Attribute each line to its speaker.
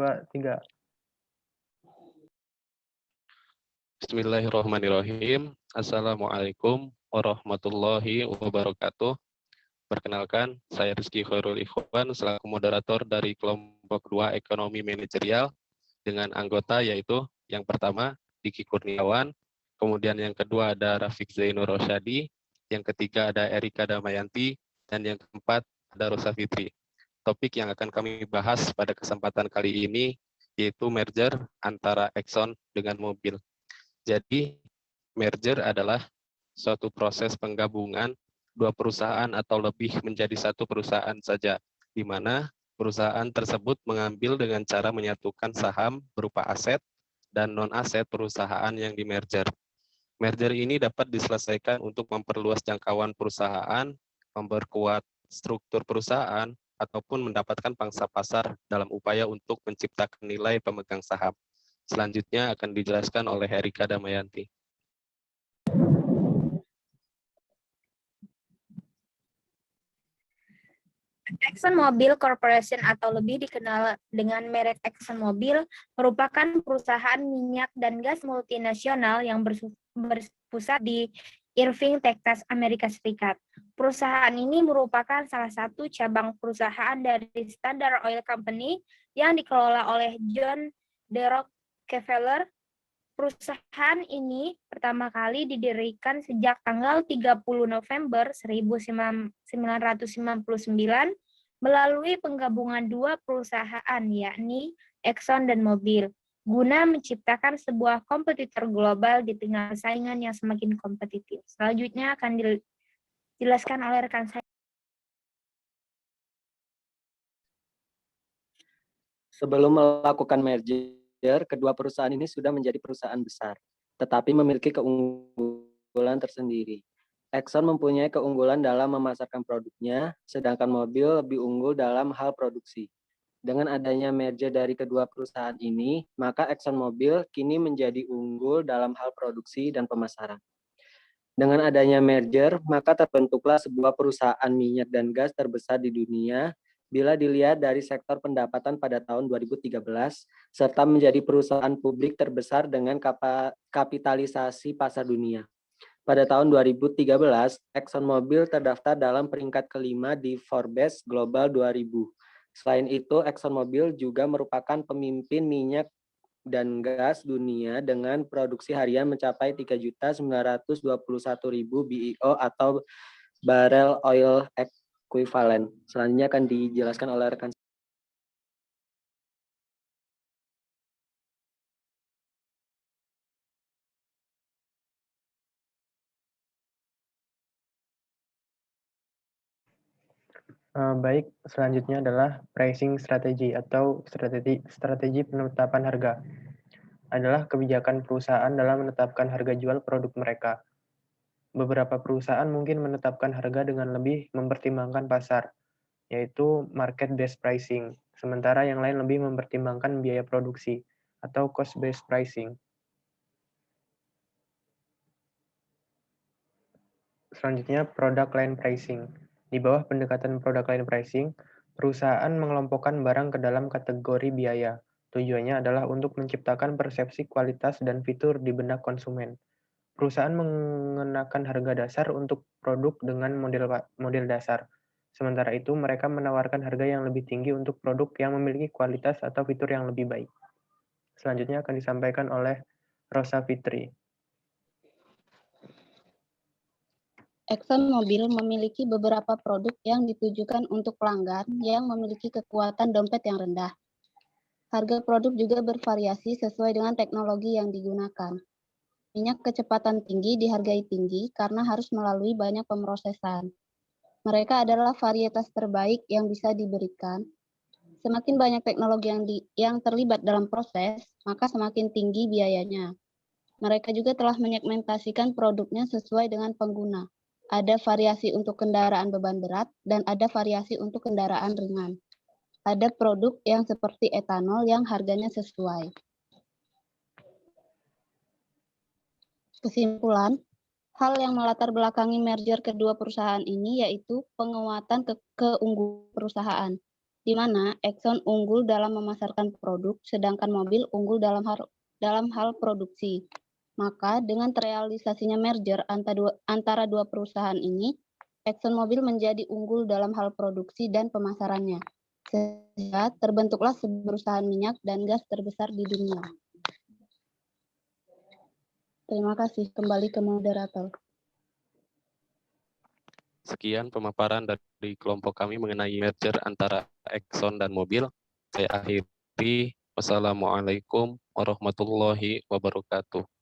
Speaker 1: 2, 3.
Speaker 2: Bismillahirrahmanirrahim. Assalamualaikum warahmatullahi wabarakatuh. Perkenalkan, saya Rizky Khairul Ikhwan selaku moderator dari kelompok 2 Ekonomi Manajerial dengan anggota yaitu yang pertama Diki Kurniawan, kemudian yang kedua ada Rafiq Zainur Rosyadi, yang ketiga ada Erika Damayanti, dan yang keempat ada Rosa Fitri. Topik yang akan kami bahas pada kesempatan kali ini yaitu merger antara Exxon dengan Mobil. Jadi, merger adalah suatu proses penggabungan dua perusahaan atau lebih menjadi satu perusahaan saja, di mana perusahaan tersebut mengambil dengan cara menyatukan saham berupa aset dan non-aset perusahaan yang di-merger. Merger ini dapat diselesaikan untuk memperluas jangkauan perusahaan, memperkuat struktur perusahaan, ataupun mendapatkan pangsa pasar dalam upaya untuk menciptakan nilai pemegang saham. Selanjutnya akan dijelaskan oleh Erika Damayanti.
Speaker 3: ExxonMobil Corporation atau lebih dikenal dengan merek ExxonMobil merupakan perusahaan minyak dan gas multinasional yang berpusat di Irving, Texas, Amerika Serikat. Perusahaan ini merupakan salah satu cabang perusahaan dari Standard Oil Company yang dikelola oleh John D. Rockefeller. Perusahaan ini pertama kali didirikan sejak tanggal 30 November 1999 melalui penggabungan dua perusahaan yakni Exxon dan Mobil guna menciptakan sebuah kompetitor global di tengah saingan yang semakin kompetitif. Selanjutnya akan dijelaskan oleh rekan saya.
Speaker 4: Sebelum melakukan merger, kedua perusahaan ini sudah menjadi perusahaan besar, tetapi memiliki keunggulan tersendiri. Exxon mempunyai keunggulan dalam memasarkan produknya, sedangkan Mobil lebih unggul dalam hal produksi. Dengan adanya merger dari kedua perusahaan ini, maka ExxonMobil kini menjadi unggul dalam hal produksi dan pemasaran. Dengan adanya merger, maka terbentuklah sebuah perusahaan minyak dan gas terbesar di dunia bila dilihat dari sektor pendapatan pada tahun 2013, serta menjadi perusahaan publik terbesar dengan kapitalisasi pasar dunia. Pada tahun 2013, ExxonMobil terdaftar dalam peringkat kelima di Forbes Global 2000. Selain itu, ExxonMobil juga merupakan pemimpin minyak dan gas dunia dengan produksi harian mencapai 3.921.000 BIO atau barrel oil equivalent. Selanjutnya akan dijelaskan oleh rekan.
Speaker 1: Baik, selanjutnya adalah pricing strategy atau strategi penetapan harga. Adalah kebijakan perusahaan dalam menetapkan harga jual produk mereka. Beberapa perusahaan mungkin menetapkan harga dengan lebih mempertimbangkan pasar, yaitu market-based pricing, sementara yang lain lebih mempertimbangkan biaya produksi, atau cost-based pricing. Selanjutnya, product line pricing. Di bawah pendekatan product line pricing, perusahaan mengelompokkan barang ke dalam kategori biaya. Tujuannya adalah untuk menciptakan persepsi kualitas dan fitur di benak konsumen. Perusahaan mengenakan harga dasar untuk produk dengan model dasar. Sementara itu, mereka menawarkan harga yang lebih tinggi untuk produk yang memiliki kualitas atau fitur yang lebih baik. Selanjutnya akan disampaikan oleh Rosa Fitri.
Speaker 5: ExxonMobil memiliki beberapa produk yang ditujukan untuk pelanggan yang memiliki kekuatan dompet yang rendah. Harga produk juga bervariasi sesuai dengan teknologi yang digunakan. Minyak kecepatan tinggi dihargai tinggi karena harus melalui banyak pemrosesan. Mereka adalah varietas terbaik yang bisa diberikan. Semakin banyak teknologi yang terlibat dalam proses, maka semakin tinggi biayanya. Mereka juga telah menyegmentasikan produknya sesuai dengan pengguna. Ada variasi untuk kendaraan beban berat dan ada variasi untuk kendaraan ringan. Ada produk yang seperti etanol yang harganya sesuai. Kesimpulan, hal yang melatar belakangi merger kedua perusahaan ini yaitu penguatan keunggulan perusahaan. di mana Exxon unggul dalam memasarkan produk, sedangkan Mobil unggul dalam hal produksi. Maka dengan terrealisasinya merger antara dua perusahaan ini, ExxonMobil menjadi unggul dalam hal produksi dan pemasarannya, sehingga terbentuklah sebuah perusahaan minyak dan gas terbesar di dunia. Terima kasih. Kembali ke moderator.
Speaker 2: Sekian pemaparan dari kelompok kami mengenai merger antara Exxon dan Mobil. Saya akhiri. Wassalamualaikum warahmatullahi wabarakatuh.